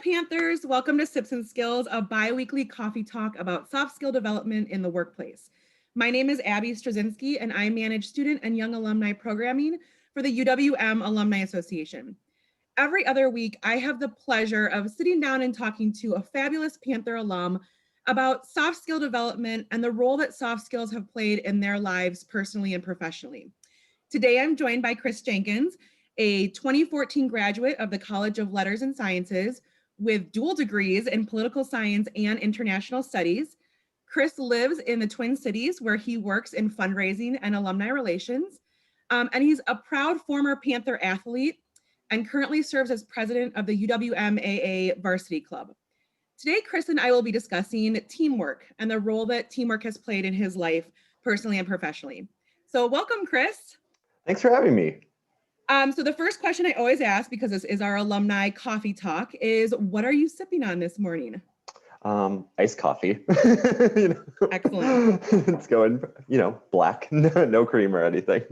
Panthers, welcome to Sips and Skills, a bi-weekly coffee talk about soft skill development in the workplace. My name is Abby Strozinsky, and I manage student and young alumni programming for the UWM Alumni Association. Every other week, I have the pleasure of sitting down and talking to a fabulous Panther alum about soft skill development and the role that soft skills have played in their lives personally and professionally. Today, I'm joined by Chris Jenkyns, a 2014 graduate of the College of Letters and Sciences with dual degrees in political science and international studies. Chris lives in the Twin Cities where he works in fundraising and alumni relations. And he's a proud former Panther athlete and currently serves as president of the UWMAA Varsity Club. Today, Chris and I will be discussing teamwork and the role that teamwork has played in his life, personally and professionally. So welcome, Chris. Thanks for having me. So the first question I always ask, because this is our alumni coffee talk, is what are you sipping on this morning? Iced coffee. Excellent. It's going, black, no cream or anything.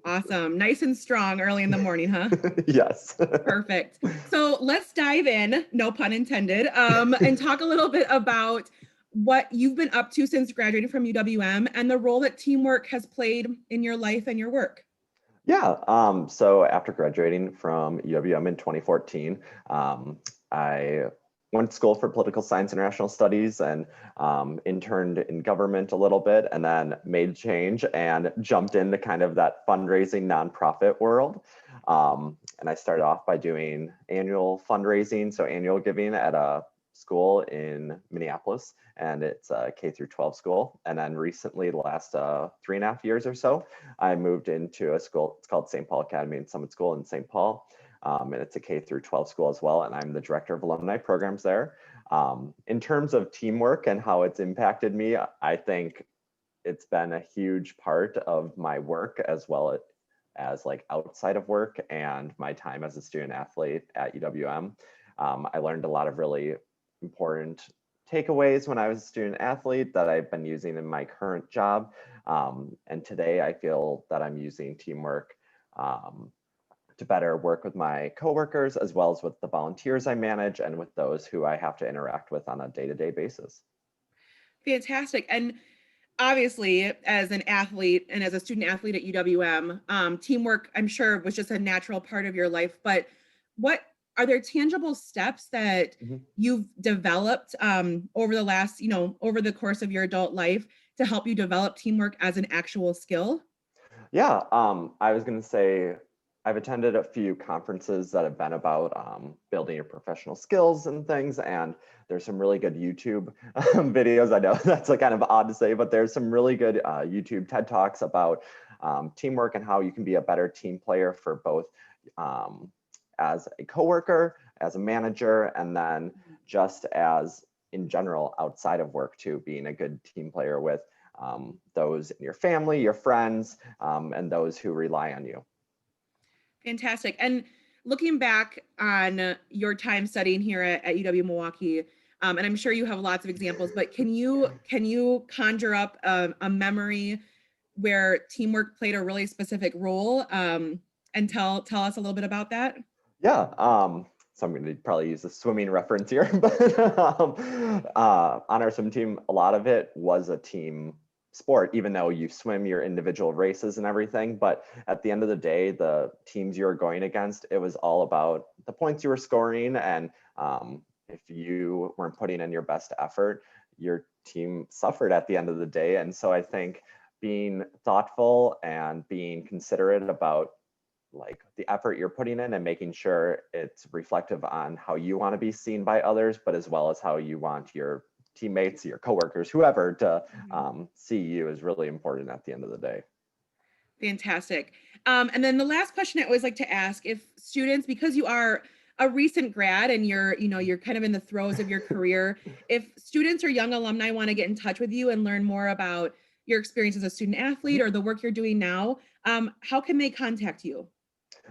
Awesome. Nice and strong early in the morning, huh? Yes. Perfect. So let's dive in, no pun intended, and talk a little bit about what you've been up to since graduating from UWM and the role that teamwork has played in your life and your work. Yeah. So after graduating from UWM in 2014, I went to school for political science, international studies, and interned in government a little bit, and then made change and jumped into kind of that fundraising nonprofit world. And I started off by doing annual fundraising, so annual giving at a school in Minneapolis, and it's a K through 12 school. And then recently, the last 3.5 years or so, I moved into a school. It's called St. Paul Academy and Summit School in St. Paul. And it's a K through 12 school as well. And I'm the director of alumni programs there. In terms of teamwork and how it's impacted me, I think it's been a huge part of my work as well as like outside of work and my time as a student athlete at UWM. I learned a lot of really important takeaways when I was a student athlete that I've been using in my current job. And today I feel that I'm using teamwork to better work with my coworkers, as well as with the volunteers I manage and with those who I have to interact with on a day-to-day basis. Fantastic. And obviously, as an athlete and as a student athlete at UWM, teamwork, I'm sure, was just a natural part of your life. But what are there tangible steps that you've developed over the last, over the course of your adult life to help you develop teamwork as an actual skill? Yeah, I was going to say, I've attended a few conferences that have been about building your professional skills and things, and there's some really good YouTube videos. I know that's kind of odd to say, but there's some really good YouTube TED Talks about teamwork and how you can be a better team player for both as a coworker, as a manager, and then just as in general outside of work too, being a good team player with those in your family, your friends, and those who rely on you. Fantastic. And looking back on your time studying here at UW-Milwaukee, and I'm sure you have lots of examples, but can you conjure up a memory where teamwork played a really specific role, and tell us a little bit about that? Yeah. So I'm going to probably use a swimming reference here, but on our swim team, a lot of it was a team sport, even though you swim your individual races and everything. But at the end of the day, the teams you were going against, it was all about the points you were scoring. And if you weren't putting in your best effort, your team suffered at the end of the day. And so I think being thoughtful and being considerate about like the effort you're putting in and making sure it's reflective on how you want to be seen by others, but as well as how you want your teammates, your coworkers, whoever to see you is really important at the end of the day. Fantastic. And then the last question I always like to ask, if students, because you are a recent grad and you're kind of in the throes of your career, if students or young alumni want to get in touch with you and learn more about your experience as a student athlete or the work you're doing now, how can they contact you?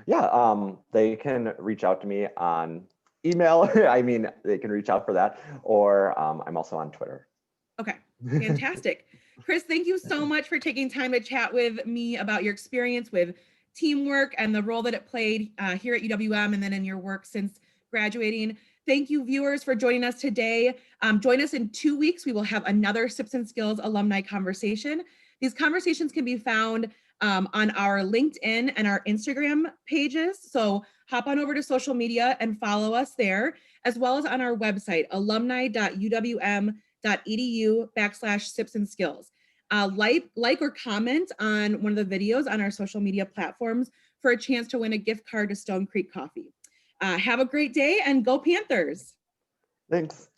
Yeah, they can reach out to me on email. I mean, they can reach out for that, or I'm also on Twitter. Okay, fantastic. Chris, thank you so much for taking time to chat with me about your experience with teamwork and the role that it played here at UWM and then in your work since graduating. Thank you, viewers, for joining us today. Join us in 2 weeks. We will have another Sips and Skills alumni conversation. These conversations can be found on our LinkedIn and our Instagram pages. So hop on over to social media and follow us there, as well as on our website, alumni.uwm.edu/Sips and Skills. Like or comment on one of the videos on our social media platforms for a chance to win a gift card to Stone Creek Coffee. Have a great day and go Panthers. Thanks.